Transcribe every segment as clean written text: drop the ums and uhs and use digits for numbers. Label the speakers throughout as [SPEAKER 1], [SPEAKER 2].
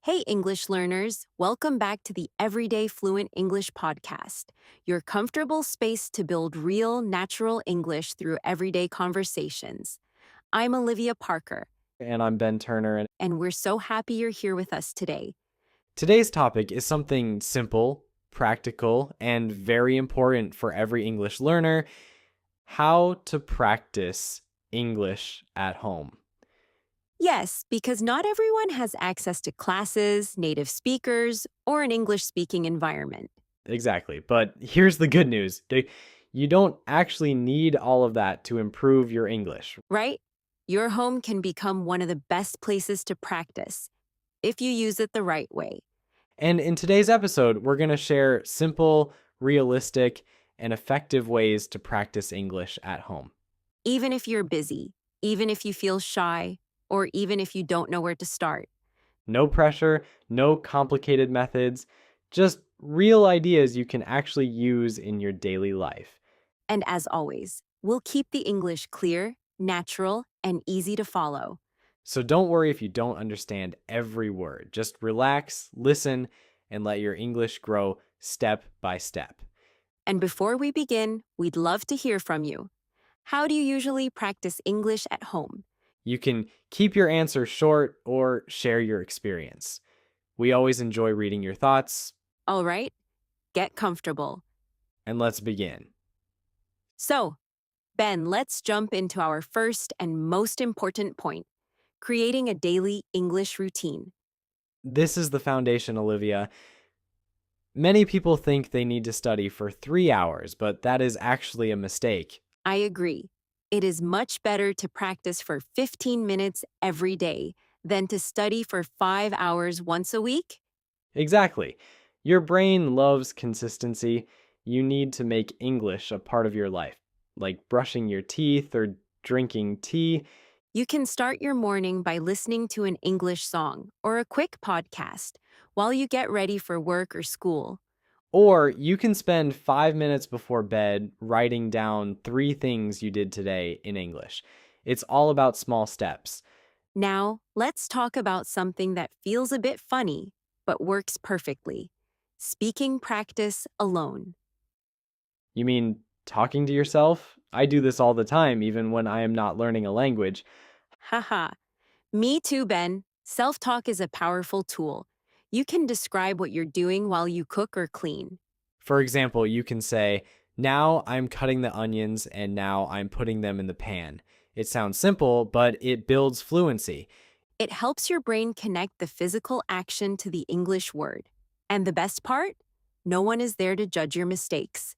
[SPEAKER 1] Hey, English learners, welcome back to the Everyday Fluent English podcast, your comfortable space to build real, natural English through everyday conversations. I'm Olivia Parker,
[SPEAKER 2] And I'm Ben Turner. And
[SPEAKER 1] and we're so happy you're here with us today.
[SPEAKER 2] today's topic is something simple, practical, and very important for every English learner: how to practice English at home.
[SPEAKER 1] Yes, because not everyone has access to classes, native speakers, or an English speaking environment,
[SPEAKER 2] Exactly. But here's the good news: you don't actually need all of that to improve your English.
[SPEAKER 1] right? Your home can become one of the best places to practice if you use it the right way.
[SPEAKER 2] And in today's episode, we're going to share simple, realistic, and effective ways to practice English at home.
[SPEAKER 1] Even if you're busy, even if you feel shy, or even if you don't know where to start.
[SPEAKER 2] No pressure, no complicated methods, just real ideas you can actually use in your daily life.
[SPEAKER 1] And as always, we'll keep the English clear, natural, and easy to follow.
[SPEAKER 2] So don't worry if you don't understand every word. Just relax, listen, and let your English grow step by step.
[SPEAKER 1] And before we begin, we'd love to hear from you. How do you usually practice English at home?
[SPEAKER 2] You can keep your answer short or share your experience. We always enjoy reading your thoughts,
[SPEAKER 1] All right, get comfortable.
[SPEAKER 2] and let's begin.
[SPEAKER 1] So, Ben, let's jump into our first and most important point: creating a daily English routine.
[SPEAKER 2] This is the foundation, Olivia. Many people think they need to study for 3 hours, but that is actually a mistake.
[SPEAKER 1] I agree. It is much better to practice for 15 minutes every day than to study for 5 hours once a week.
[SPEAKER 2] Exactly. Your brain loves consistency. You need to make English a part of your life, like brushing your teeth or drinking tea.
[SPEAKER 1] You can start your morning by listening to an English song or a quick podcast while you get ready for work or school.
[SPEAKER 2] Or you can spend 5 minutes before bed writing down 3 things you did today in English. It's all about small steps.
[SPEAKER 1] Now, let's talk about something that feels a bit funny but works perfectly: speaking practice alone.
[SPEAKER 2] You mean talking to yourself? I do this all the time, even when I am not learning a language.
[SPEAKER 1] Haha. Me too, Ben. Self talk is a powerful tool. You can describe what you're doing while you cook or clean.
[SPEAKER 2] For example, you can say, "Now I'm cutting the onions and now I'm putting them in the pan." It sounds simple, but it builds fluency.
[SPEAKER 1] It helps your brain connect the physical action to the English word. And the best part? No one is there to judge your mistakes.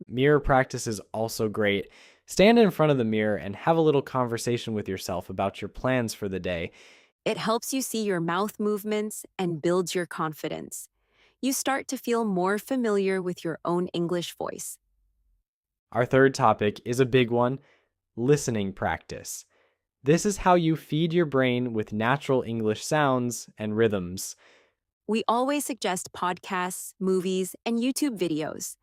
[SPEAKER 2] Mirror practice is also great. Stand in front of the mirror and have a little conversation with yourself about your plans for the day.
[SPEAKER 1] It helps you see your mouth movements and builds your confidence. You start to feel more familiar with your own English voice.
[SPEAKER 2] Our third topic is a big one: listening practice. This is how you feed your brain with natural English sounds and rhythms.
[SPEAKER 1] We always suggest podcasts, movies, and YouTube videos.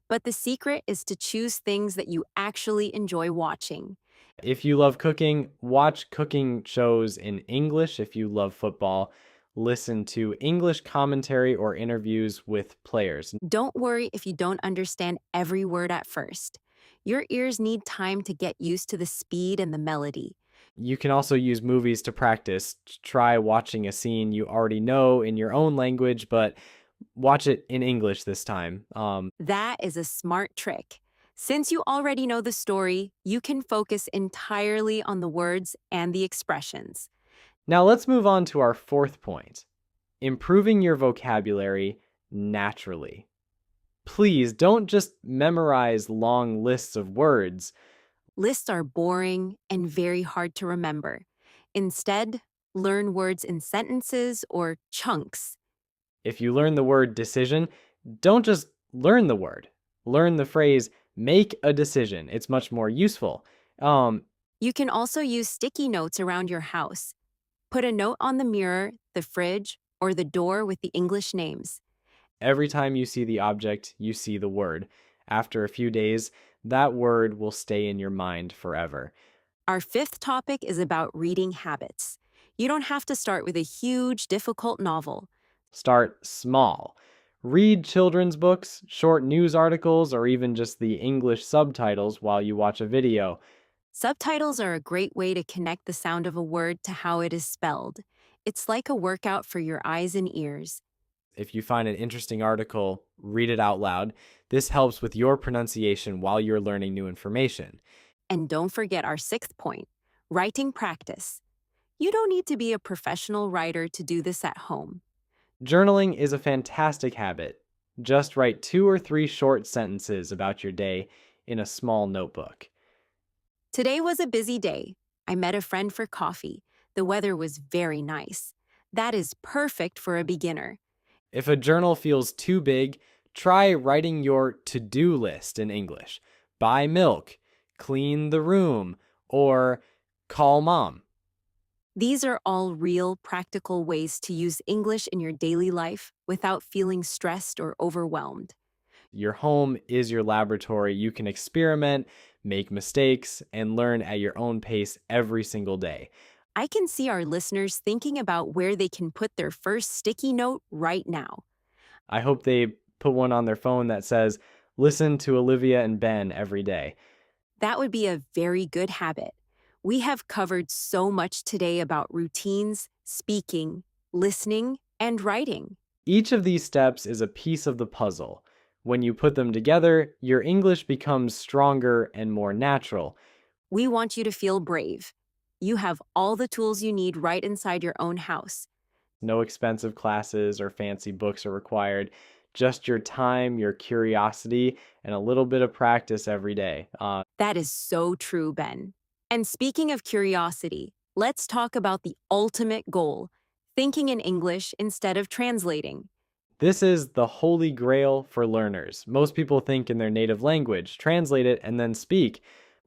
[SPEAKER 1] But the secret is to choose things that you actually enjoy watching.
[SPEAKER 2] If you love cooking, watch cooking shows in English. If you love football, listen to English commentary or interviews with players.
[SPEAKER 1] Don't worry if you don't understand every word at first. Your ears need time to get used to the speed and the melody.
[SPEAKER 2] You can also use movies to practice. Try watching a scene you already know in your own language, but watch it in English this time.
[SPEAKER 1] That is a smart trick. Since you already know the story, you can focus entirely on the words and the expressions.
[SPEAKER 2] Now let's move on to our fourth point: improving your vocabulary naturally. Please don't just memorize long lists of words.
[SPEAKER 1] Lists are boring and very hard to remember. Instead, learn words in sentences or chunks.
[SPEAKER 2] If you learn the word decision, don't just learn the word. Learn the phrase "make a decision." It's much more useful. Um,
[SPEAKER 1] You can also use sticky notes around your house. Put a note on the mirror, the fridge, or the door with the English names.
[SPEAKER 2] every time you see the object, you see the word. After a few days, that word will stay in your mind forever.
[SPEAKER 1] Our fifth topic is about reading habits. You don't have to start with a huge, difficult novel.
[SPEAKER 2] Start small. Read children's books, short news articles, or even just the English subtitles while you watch a video.
[SPEAKER 1] Subtitles are a great way to connect the sound of a word to how it is spelled. It's like a workout for your eyes and ears.
[SPEAKER 2] If you find an interesting article, read it out loud. This helps with your pronunciation while you're learning new information.
[SPEAKER 1] And don't forget our sixth point, writing practice. You don't need to be a professional writer to do this at home.
[SPEAKER 2] Journaling is a fantastic habit. Just write 2 or 3 short sentences about your day in a small notebook.
[SPEAKER 1] Today was a busy day. I met a friend for coffee. The weather was very nice. That is perfect for a beginner.
[SPEAKER 2] If a journal feels too big, try writing your to do list in English. Buy milk, clean the room, or call mom.
[SPEAKER 1] These are all real, practical ways to use English in your daily life without feeling stressed or overwhelmed.
[SPEAKER 2] Your home is your laboratory. You can experiment, make mistakes, and learn at your own pace every single day.
[SPEAKER 1] I can see our listeners thinking about where they can put their first sticky note right now.
[SPEAKER 2] I hope they put one on their phone that says, listen to Olivia and Ben every day.
[SPEAKER 1] That would be a very good habit. We have covered so much today about routines, speaking, listening, and writing.
[SPEAKER 2] Each of these steps is a piece of the puzzle. When you put them together, your English becomes stronger and more natural.
[SPEAKER 1] We want you to feel brave. You have all the tools you need right inside your own house.
[SPEAKER 2] No expensive classes or fancy books are required. Just your time, your curiosity, and a little bit of practice every day.
[SPEAKER 1] That is so true, Ben. And speaking of curiosity, let's talk about the ultimate goal, thinking in English instead of translating.
[SPEAKER 2] This is the holy grail for learners. Most people think in their native language, translate it, and then speak.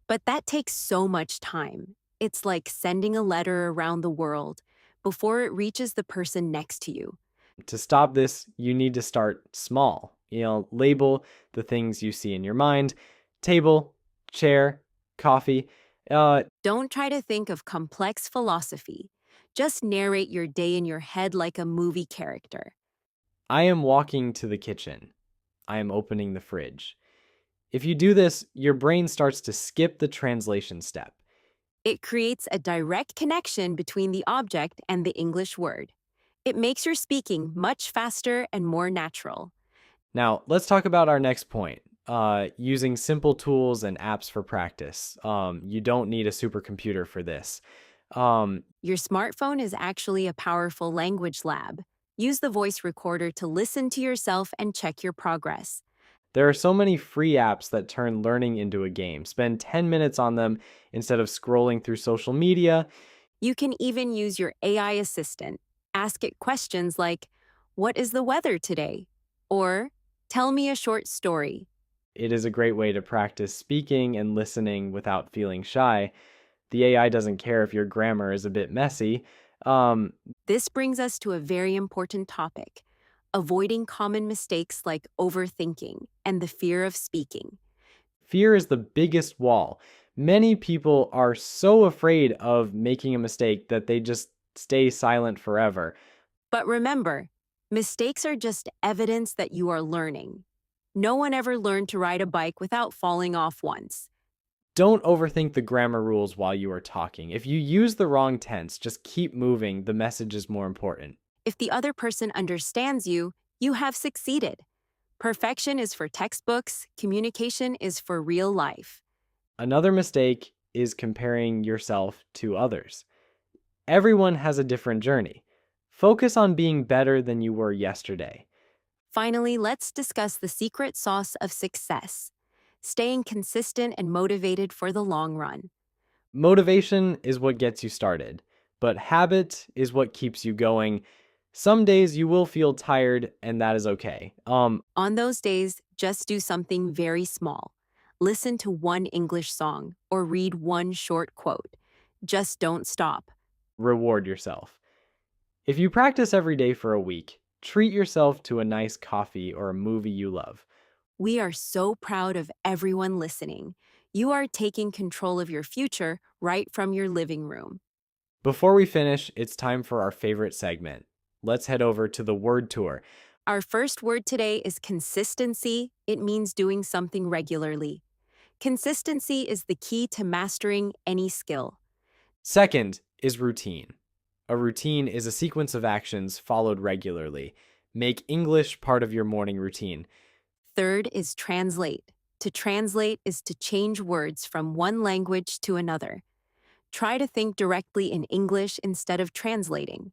[SPEAKER 1] But that takes so much time. It's like sending a letter around the world before it reaches the person next to you.
[SPEAKER 2] To stop this, you need to start small. Label the things you see in your mind: table, chair, coffee.
[SPEAKER 1] Don't try to think of complex philosophy. Just narrate your day in your head like a movie character.
[SPEAKER 2] I am walking to the kitchen. I am opening the fridge. If you do this, your brain starts to skip the translation step.
[SPEAKER 1] It creates a direct connection between the object and the English word. It makes your speaking much faster and more natural.
[SPEAKER 2] Now, let's talk about our next point. Using simple tools and apps for practice. You don't need a supercomputer for this.
[SPEAKER 1] Your smartphone is actually a powerful language lab. Use the voice recorder to listen to yourself and check your progress.
[SPEAKER 2] There are so many free apps that turn learning into a game. Spend 10 minutes on them instead of scrolling through social media.
[SPEAKER 1] You can even use your AI assistant. Ask it questions like, "What is the weather today?" Or, "Tell me a short story."
[SPEAKER 2] It is a great way to practice speaking and listening without feeling shy. The AI doesn't care if your grammar is a bit messy. Um,
[SPEAKER 1] This brings us to a very important topic, avoiding common mistakes like overthinking and the fear of speaking.
[SPEAKER 2] Fear is the biggest wall. Many people are so afraid of making a mistake that they just stay silent forever.
[SPEAKER 1] But remember, mistakes are just evidence that you are learning. No one ever learned to ride a bike without falling off once.
[SPEAKER 2] Don't overthink the grammar rules while you are talking. If you use the wrong tense, just keep moving. The message is more important.
[SPEAKER 1] If the other person understands you, you have succeeded. Perfection is for textbooks, communication is for real life.
[SPEAKER 2] Another mistake is comparing yourself to others. Everyone has a different journey. Focus on being better than you were yesterday.
[SPEAKER 1] Finally, let's discuss the secret sauce of success, staying consistent and motivated for the long run.
[SPEAKER 2] Motivation is what gets you started, but habit is what keeps you going. Some days you will feel tired, and that is okay.
[SPEAKER 1] On those days, just do something very small. Listen to one English song or read one short quote. Just don't stop.
[SPEAKER 2] Reward yourself. If you practice every day for a week, treat yourself to a nice coffee or a movie you love.
[SPEAKER 1] We are so proud of everyone listening. You are taking control of your future right from your living room.
[SPEAKER 2] Before we finish, it's time for our favorite segment. Let's head over to the word tour.
[SPEAKER 1] Our first word today is consistency. It means doing something regularly. Consistency is the key to mastering any skill.
[SPEAKER 2] Second is routine. A routine is a sequence of actions followed regularly. Make English part of your morning routine.
[SPEAKER 1] Third is translate. To translate is to change words from one language to another. Try to think directly in English instead of translating.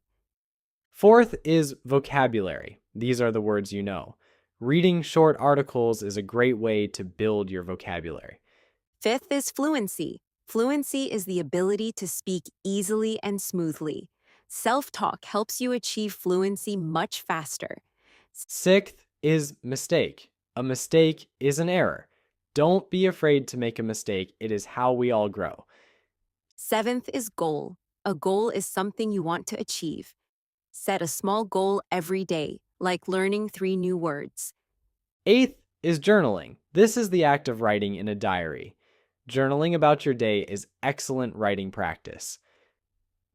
[SPEAKER 2] Fourth is vocabulary. These are the words you know. Reading short articles is a great way to build your vocabulary.
[SPEAKER 1] Fifth is fluency. Fluency is the ability to speak easily and smoothly. Self-talk helps you achieve fluency much faster.
[SPEAKER 2] Sixth is mistake. A mistake is an error. Don't be afraid to make a mistake. It is how we all grow.
[SPEAKER 1] Seventh is goal. A goal is something you want to achieve. Set a small goal every day, like learning 3 new words.
[SPEAKER 2] Eighth is journaling. This is the act of writing in a diary. Journaling about your day is excellent writing practice.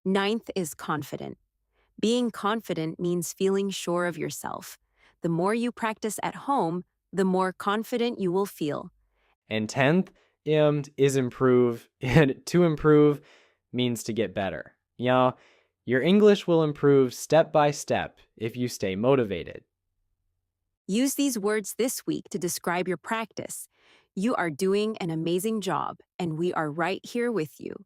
[SPEAKER 1] Ninth is confident. Being confident means feeling sure of yourself. The more you practice at home, the more confident you will feel.
[SPEAKER 2] And 10th is improve. And to improve means to get better. Your English will improve step by step if you stay motivated.
[SPEAKER 1] Use these words this week to describe your practice. You are doing an amazing job, and we are right here with you.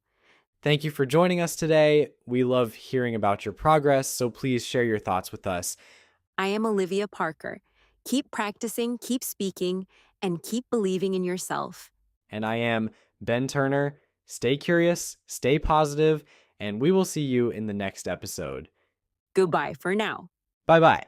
[SPEAKER 2] Thank you for joining us today. We love hearing about your progress, so please share your thoughts with us.
[SPEAKER 1] I am Olivia Parker. Keep practicing, keep speaking, and keep believing in yourself.
[SPEAKER 2] And I am Ben Turner. Stay curious, stay positive, and we will see you in the next episode.
[SPEAKER 1] Goodbye for now.
[SPEAKER 2] Bye-bye.